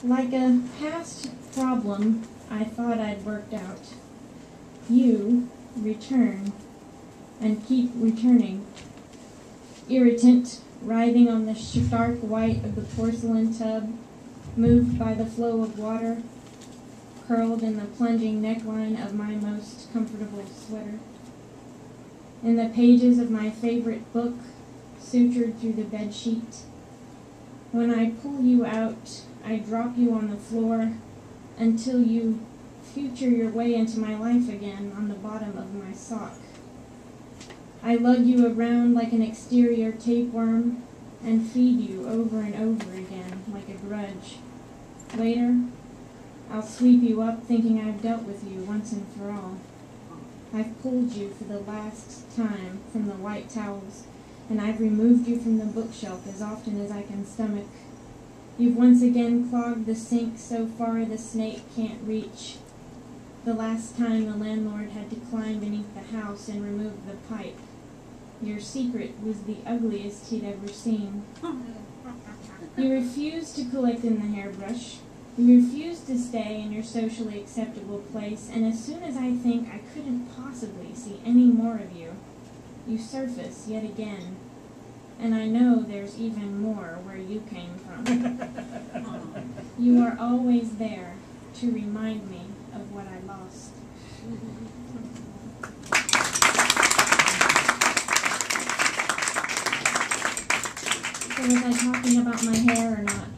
Like a past problem I thought I'd worked out, you return and keep returning. Irritant, writhing on the stark white of the porcelain tub, moved by the flow of water, curled in the plunging neckline of my most comfortable sweater. In the pages of my favorite book, sutured through the bedsheet. When I pull you out, I drop you on the floor until you future your way into my life again on the bottom of my sock. I lug you around like an exterior tapeworm and feed you over and over again like a grudge. Later, I'll sweep you up thinking I've dealt with you once and for all. I've pulled you for the last time from the white towels, and I've removed you from the bookshelf as often as I can stomach. You've once again clogged the sink so far the snake can't reach. The last time the landlord had to climb beneath the house and remove the pipe. Your secret was the ugliest he'd ever seen. You refused to collect in the hairbrush. You refused to stay in your socially acceptable place, and as soon as I think I couldn't possibly see any more of you, you surface yet again. And I know there's even more where you came from. You are always there to remind me of what I lost. So was I talking about my hair or not?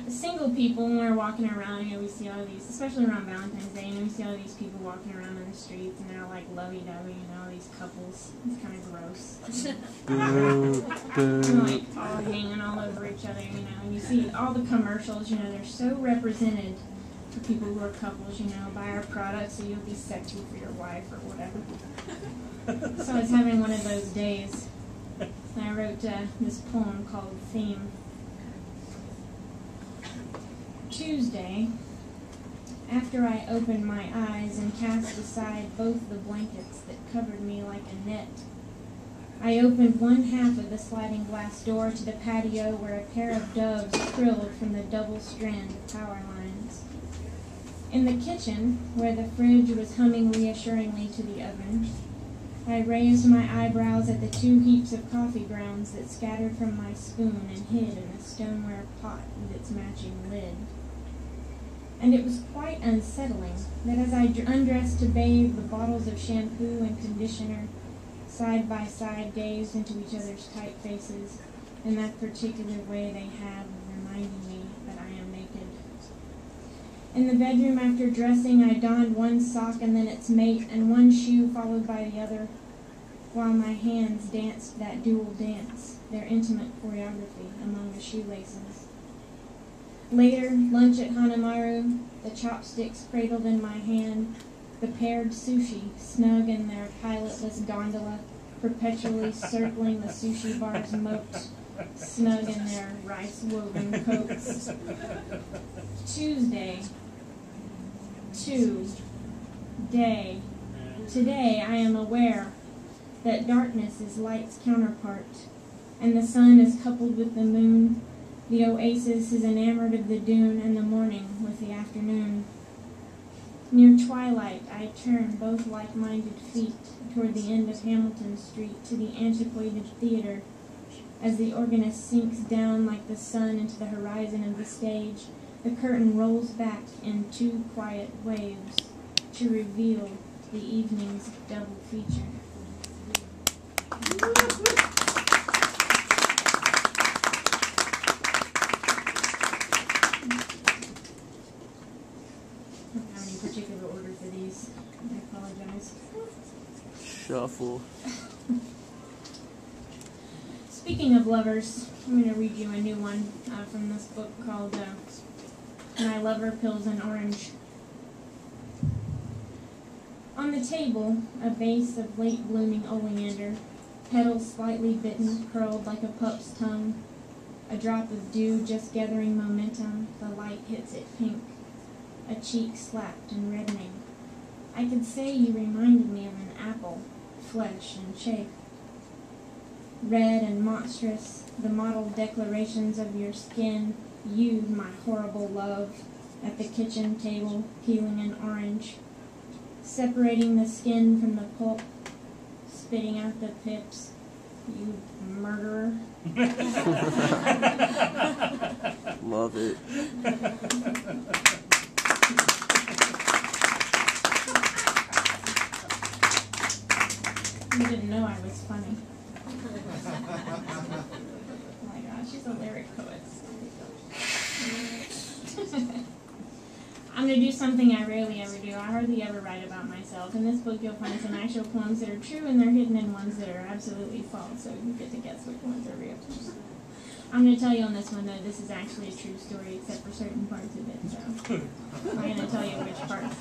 Single people, when we're walking around, we see all these, especially around Valentine's Day, we see all these people walking around on the streets, and they're like lovey-dovey, these couples. It's kind of gross. And like all hanging all over each other, and you see all the commercials, they're so represented for people who are couples, buy our products so you'll be sexy for your wife or whatever. So I was having one of those days, and I wrote this poem called Theme. Tuesday, after I opened my eyes and cast aside both the blankets that covered me like a net, I opened one half of the sliding glass door to the patio where a pair of doves trilled from the double strand of power lines. In the kitchen, where the fridge was humming reassuringly to the oven, I raised my eyebrows at the 2 heaps of coffee grounds that scattered from my spoon and hid in a stoneware pot with its matching lid. And it was quite unsettling that as I undressed to bathe, the bottles of shampoo and conditioner side by side gazed into each other's tight faces in that particular way they have of reminding me that I am naked. In the bedroom after dressing, I donned one sock and then its mate, and one shoe followed by the other, while my hands danced that dual dance, their intimate choreography among the shoelaces. Later, lunch at Hanamaru, the chopsticks cradled in my hand, the paired sushi snug in their pilotless gondola, perpetually circling the sushi bar's moat, snug in their rice-woven coats. Tuesday. Today I am aware that darkness is light's counterpart, and the sun is coupled with the moon. The oasis is enamored of the dune, and the morning with the afternoon. Near twilight, I turn both like-minded feet toward the end of Hamilton Street to the antiquated theater. As the organist sinks down like the sun into the horizon of the stage, the curtain rolls back in 2 quiet waves to reveal the evening's double feature. I don't have any particular order for these. I apologize. Shuffle. Speaking of lovers, I'm going to read you a new one from this book called My Lover Pills an Orange. On the table, a vase of late-blooming oleander, petals slightly bitten, curled like a pup's tongue. A drop of dew just gathering momentum, the light hits it pink. A cheek slapped and reddening. I could say you reminded me of an apple, flesh and chafe. Red and monstrous, the mottled declarations of your skin, you, my horrible love, at the kitchen table, peeling an orange, separating the skin from the pulp, spitting out the pips, you murderer. Love it. You didn't know I was funny. Oh my gosh, she's a lyric poet. I'm going to do something I rarely ever do. I hardly ever write about myself. In this book you'll find some actual poems that are true and they're hidden in ones that are absolutely false, so you get to guess which ones are real. I'm going to tell you on this one that this is actually a true story except for certain parts of it, so I'm going to tell you which parts.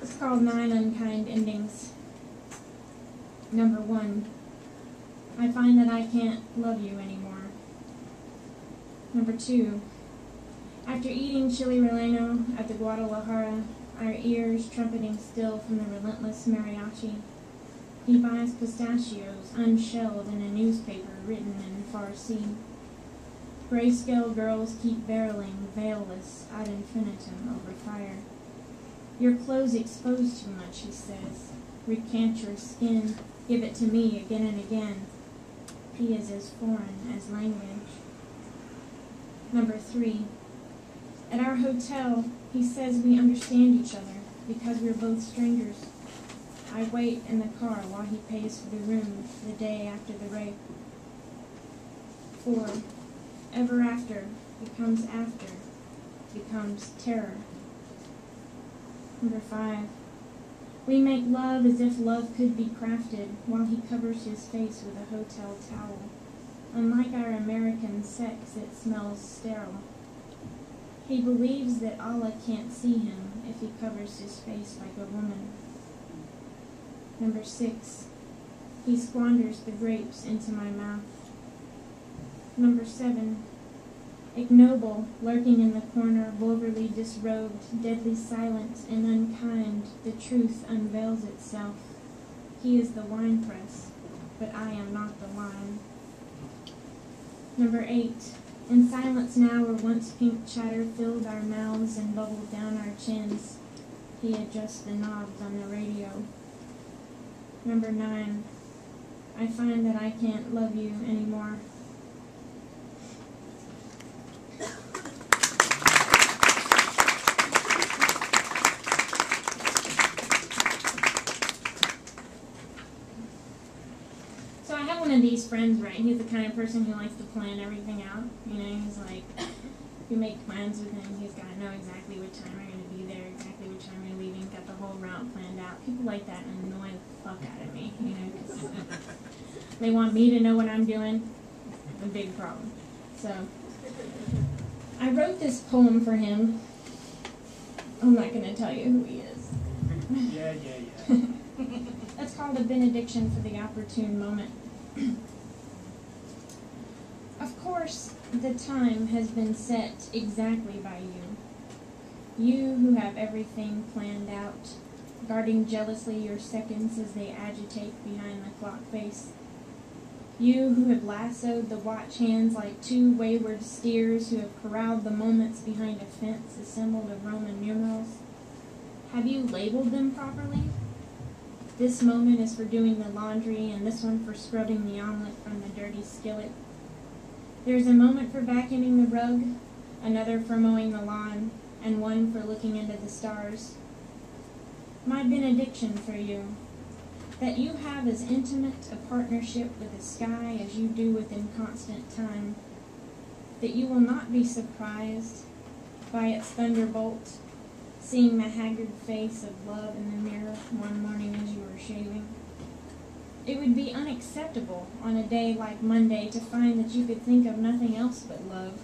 It's called 9 Unkind Endings. Number 1. I find that I can't love you anymore. Number 2. After eating chili relleno at the Guadalajara, our ears trumpeting still from the relentless mariachi, he buys pistachios unshelled in a newspaper written in Farsi. Grayscale girls keep barreling, veilless, ad infinitum over fire. Your clothes expose too much, he says. Recant your skin, give it to me again and again. He is as foreign as language. Number 3. At our hotel, he says we understand each other because we're both strangers. I wait in the car while he pays for the room the day after the rape. 4. Ever after becomes terror. Number 5. We make love as if love could be crafted while he covers his face with a hotel towel. Unlike our American sex, it smells sterile. He believes that Allah can't see him if he covers his face like a woman. Number 6. He squanders the grapes into my mouth. Number 7. Ignoble, lurking in the corner, vulgarly disrobed, deadly silent and unkind, the truth unveils itself. He is the winepress, but I am not the wine. Number 8. In silence now where once pink chatter filled our mouths and bubbled down our chins, he adjusts the knobs on the radio. Number 9. I find that I can't love you anymore. So I have one of these friends, right? He's the kind of person who likes to plan everything out. You know, he's like, you make plans with him, he's got to know exactly what time you're going to be there, exactly what time you're leaving, got the whole route planned out. People like that annoy the fuck out of me, you know, 'cause they want me to know what I'm doing. A big problem. So, I wrote this poem for him. I'm not going to tell you who he is. Yeah. That's called a benediction for the opportune moment. Of course, the time has been set exactly by you. You who have everything planned out, guarding jealously your seconds as they agitate behind the clock face. You who have lassoed the watch hands like 2 wayward steers who have corralled the moments behind a fence assembled of Roman numerals. Have you labeled them properly? This moment is for doing the laundry, and this one for scrubbing the omelet from the dirty skillet. There's a moment for vacuuming the rug, another for mowing the lawn, and one for looking into the stars. My benediction for you, that you have as intimate a partnership with the sky as you do with inconstant time, that you will not be surprised by its thunderbolt, seeing the haggard face of love in the mirror one morning as you were shaving. It would be unacceptable on a day like Monday to find that you could think of nothing else but love,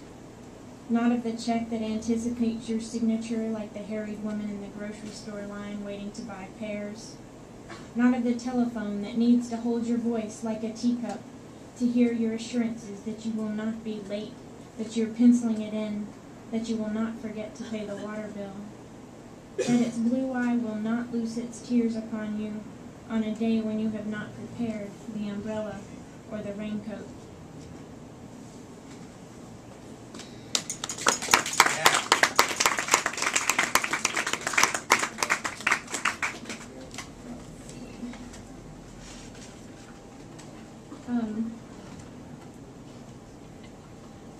not of the check that anticipates your signature like the harried woman in the grocery store line waiting to buy pears, not of the telephone that needs to hold your voice like a teacup to hear your assurances that you will not be late, that you're penciling it in, that you will not forget to pay the water bill. that its blue eye will not loose its tears upon you on a day when you have not prepared the umbrella or the raincoat.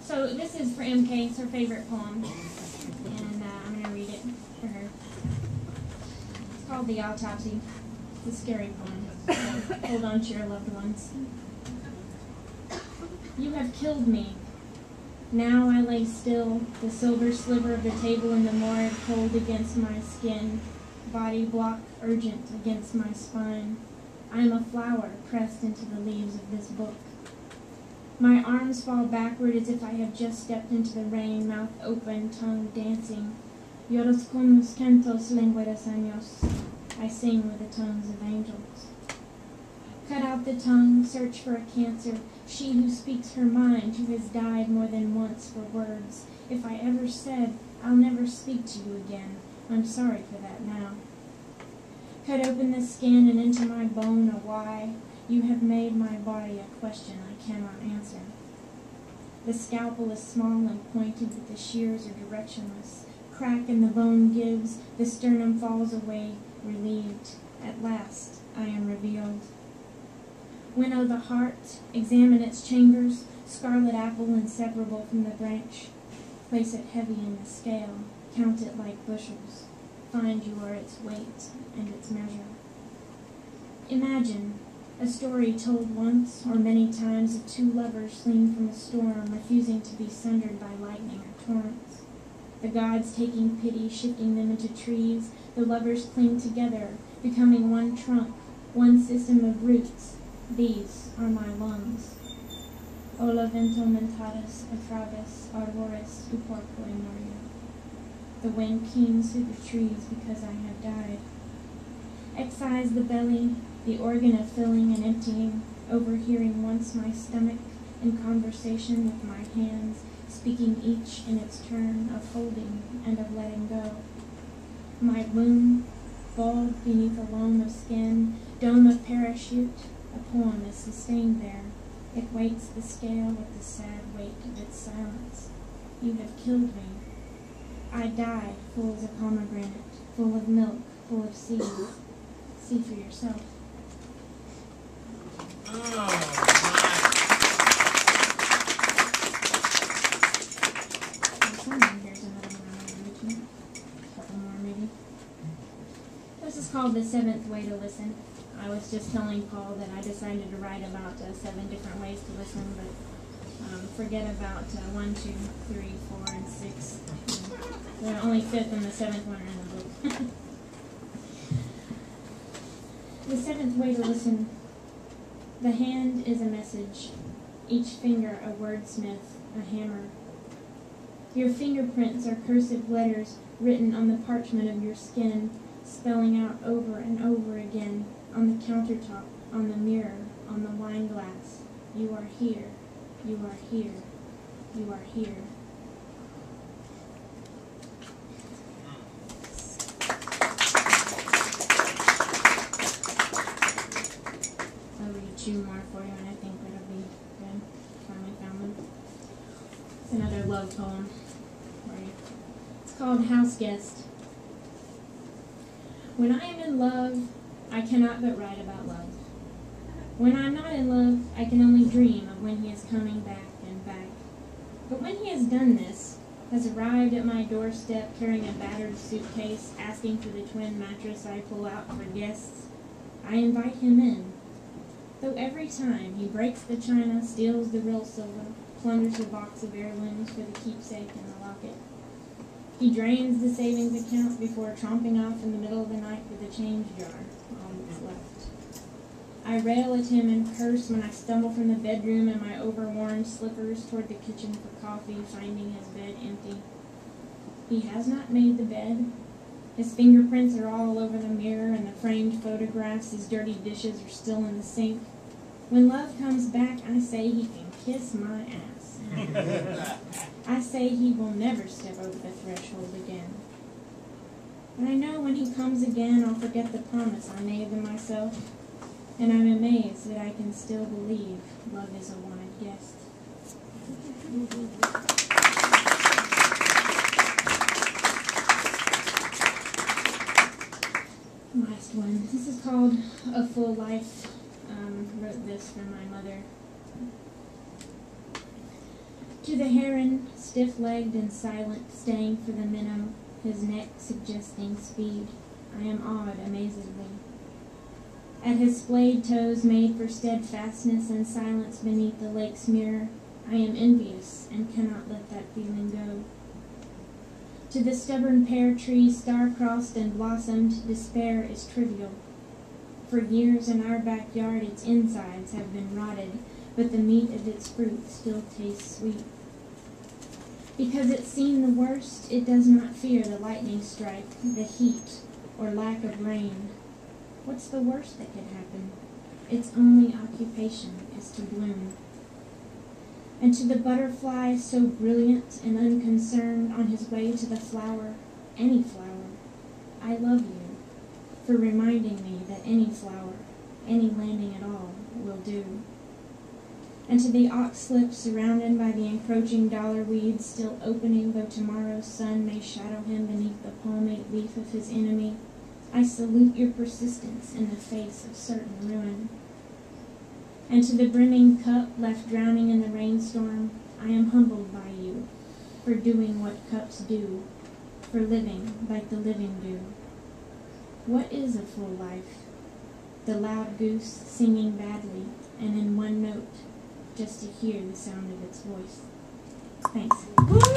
So this is for MK, it's her favorite poem, and I'm going to read it for her. It's called The Autopsy. It's a scary poem, so hold on to your loved ones. You have killed me. Now I lay still, the silver sliver of the table in the morgue cold against my skin, body block urgent against my spine. I am a flower pressed into the leaves of this book. My arms fall backward as if I have just stepped into the rain, mouth open, tongue dancing. Lloros con los cantos lengua de años. I sing with the tongues of angels. Cut out the tongue, search for a cancer. She who speaks her mind, who has died more than once for words. If I ever said, I'll never speak to you again, I'm sorry for that now. Cut open the skin and into my bone a why. You have made my body a question I cannot answer. The scalpel is small and pointed, but the shears are directionless. Crack and the bone gives, the sternum falls away, relieved. At last, I am revealed. Winnow the heart, examine its chambers, scarlet apple inseparable from the branch. Place it heavy in the scale, count it like bushels. Find you are its weight and its measure. Imagine a story told once or many times of two lovers fleeing from a storm, refusing to be sundered by lightning or torrents. The gods taking pity, shifting them into trees, the lovers cling together, becoming one trunk, one system of roots. These are my lungs. Ola vento mentatus atravis arboris uporque moria. The wind keens through the trees because I have died. Excise the belly, the organ of filling and emptying, overhearing once my stomach in conversation with my hands, speaking each in its turn of holding and of letting go. My womb, bald beneath a loam of skin, dome of parachute, a poem is sustained there. It weights the scale with the sad weight of its silence. You have killed me. I die full as a pomegranate, full of milk, full of seeds. See for yourself. Here's another one I'm going to reach in. A couple more maybe. This is called The Seventh Way to Listen. I was just telling Paul that I decided to write about 7 different ways to listen, but forget about 1, 2, 3, 4, and 6. The only 5th and the 7th one are in the book. The 7th way to listen. The hand is a message, each finger a wordsmith, a hammer. Your fingerprints are cursive letters written on the parchment of your skin, spelling out over and over again, on the countertop, on the mirror, on the wine glass. You are here, you are here, you are here. I'll read 2 more for you, and I think that'll be good. Finally found them. It's another love poem for you. It's called House Guest. When I am in love, I cannot but write about love. When I'm not in love, I can only dream of when he is coming back and back. But when he has done this, has arrived at my doorstep carrying a battered suitcase, asking for the twin mattress I pull out for guests, I invite him in. Though every time he breaks the china, steals the real silver, plunders the box of heirlooms for the keepsake and the locket. He drains the savings account before tromping off in the middle of the night with a change jar, all that's left. I rail at him and curse when I stumble from the bedroom in my overworn slippers toward the kitchen for coffee, finding his bed empty. He has not made the bed. His fingerprints are all over the mirror and the framed photographs. His dirty dishes are still in the sink. When love comes back, I say he can kiss my ass. I say he will never step over the threshold again. But I know when he comes again, I'll forget the promise I made to myself, and I'm amazed that I can still believe love is a wanted guest. Last one. This is called A Full Life. Wrote this for my mother. To the heron, stiff-legged and silent, staying for the minnow, his neck suggesting speed, I am awed amazedly. At his splayed toes made for steadfastness and silence beneath the lake's mirror, I am envious and cannot let that feeling go. To the stubborn pear tree, star-crossed and blossomed, despair is trivial. For years in our backyard its insides have been rotted, but the meat of its fruit still tastes sweet. Because it's seen the worst, it does not fear the lightning strike, the heat, or lack of rain. What's the worst that could happen? Its only occupation is to bloom. And to the butterfly so brilliant and unconcerned on his way to the flower, any flower, I love you for reminding me that any flower, any landing at all, will do. And to the oxlip surrounded by the encroaching dollar weeds still opening though tomorrow's sun may shadow him beneath the palmate leaf of his enemy, I salute your persistence in the face of certain ruin. And to the brimming cup left drowning in the rainstorm, I am humbled by you for doing what cups do, for living like the living do. What is a full life? The loud goose singing badly and in one note, just to hear the sound of its voice. Thanks.